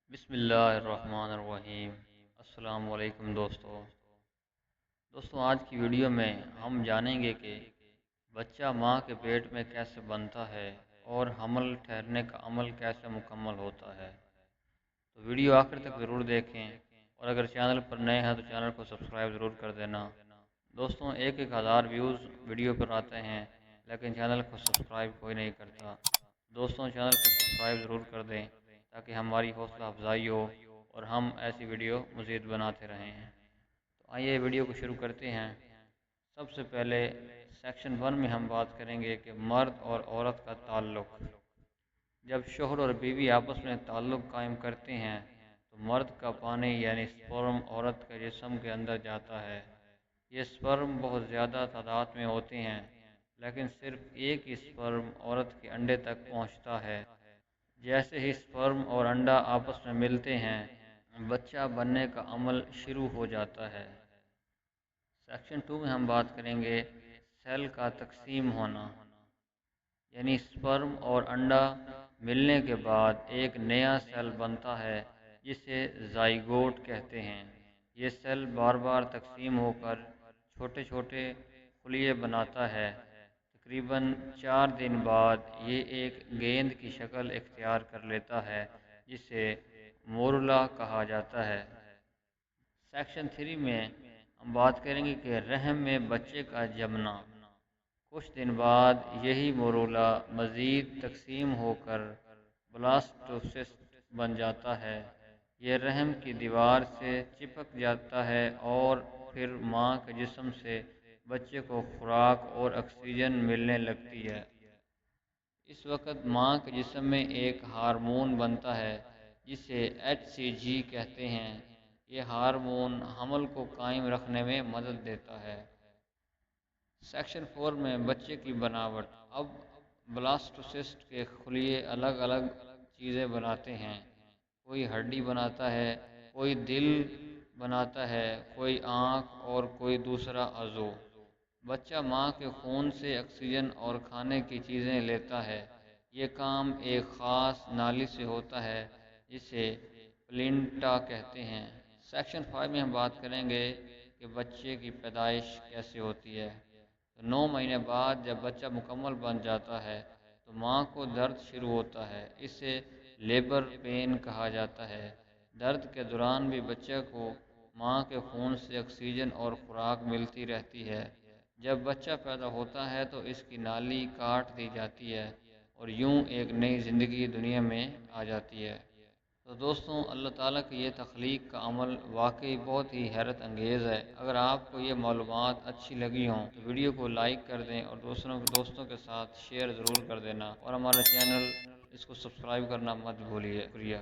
بسم اللہ الرحمن الرحیم۔ السلام علیکم دوستوں، آج کی ویڈیو میں ہم جانیں گے کہ بچہ ماں کے پیٹ میں کیسے بنتا ہے اور حمل ٹھہرنے کا عمل کیسے مکمل ہوتا ہے۔ تو ویڈیو آخر تک ضرور دیکھیں، اور اگر چینل پر نئے ہیں تو چینل کو سبسکرائب ضرور کر دینا۔ دوستوں، ایک ہزار ویوز ویڈیو پر آتے ہیں لیکن چینل کو سبسکرائب کوئی نہیں کرتا۔ دوستوں، چینل کو سبسکرائب ضرور کر دیں تاکہ ہماری حوصلہ افزائی ہو اور ہم ایسی ویڈیو مزید بناتے رہیں ہیں۔ تو آئیے ویڈیو کو شروع کرتے ہیں۔ سب سے پہلے سیکشن 1 میں ہم بات کریں گے کہ مرد اور عورت کا تعلق۔ جب شوہر اور بیوی آپس میں تعلق قائم کرتے ہیں تو مرد کا پانی یعنی سپرم عورت کے جسم کے اندر جاتا ہے۔ یہ سپرم بہت زیادہ تعداد میں ہوتے ہیں، لیکن صرف ایک ہی سپرم عورت کے انڈے تک پہنچتا ہے۔ جیسے ہی سپرم اور انڈا آپس میں ملتے ہیں، بچہ بننے کا عمل شروع ہو جاتا ہے۔ سیکشن 2 میں ہم بات کریں گے سیل کا تقسیم ہونا، یعنی سپرم اور انڈا ملنے کے بعد ایک نیا سیل بنتا ہے جسے زائگوٹ کہتے ہیں۔ یہ سیل بار بار تقسیم ہو کر چھوٹے چھوٹے خلیے بناتا ہے۔ تقریباً 4 دن بعد یہ ایک گیند کی شکل اختیار کر لیتا ہے جسے مورولا کہا جاتا ہے۔ سیکشن 3 میں ہم بات کریں گے کہ رحم میں بچے کا جمنا۔ کچھ دن بعد یہی مورولا مزید تقسیم ہو کر بلاسٹوسسٹ بن جاتا ہے۔ یہ رحم کی دیوار سے چپک جاتا ہے اور پھر ماں کے جسم سے بچے کو خوراک اور آکسیجن ملنے لگتی ہے۔ اس وقت ماں کے جسم میں ایک ہارمون بنتا ہے جسے HCG کہتے ہیں۔ یہ ہارمون حمل کو قائم رکھنے میں مدد دیتا ہے۔ سیکشن 4 میں بچے کی بناوٹ۔ اب بلاسٹوسسٹ کے خلیے الگ الگ چیزیں بناتے ہیں۔ کوئی ہڈی بناتا ہے، کوئی دل بناتا ہے، کوئی آنکھ اور کوئی دوسرا عضو۔ بچہ ماں کے خون سے آکسیجن اور کھانے کی چیزیں لیتا ہے۔ یہ کام ایک خاص نالی سے ہوتا ہے جسے پلینٹا کہتے ہیں۔ سیکشن 5 میں ہم بات کریں گے کہ بچے کی پیدائش کیسے ہوتی ہے۔ 9 مہینے بعد جب بچہ مکمل بن جاتا ہے تو ماں کو درد شروع ہوتا ہے۔ اسے لیبر پین کہا جاتا ہے۔ درد کے دوران بھی بچے کو ماں کے خون سے آکسیجن اور خوراک ملتی رہتی ہے۔ جب بچہ پیدا ہوتا ہے تو اس کی نالی کاٹ دی جاتی ہے اور یوں ایک نئی زندگی دنیا میں آ جاتی ہے۔ تو دوستوں، اللہ تعالیٰ کی یہ تخلیق کا عمل واقعی بہت ہی حیرت انگیز ہے۔ اگر آپ کو یہ معلومات اچھی لگی ہوں تو ویڈیو کو لائک کر دیں اور دوستوں کے ساتھ شیئر ضرور کر دینا، اور ہمارا چینل اس کو سبسکرائب کرنا مت بھولیے۔ شکریہ۔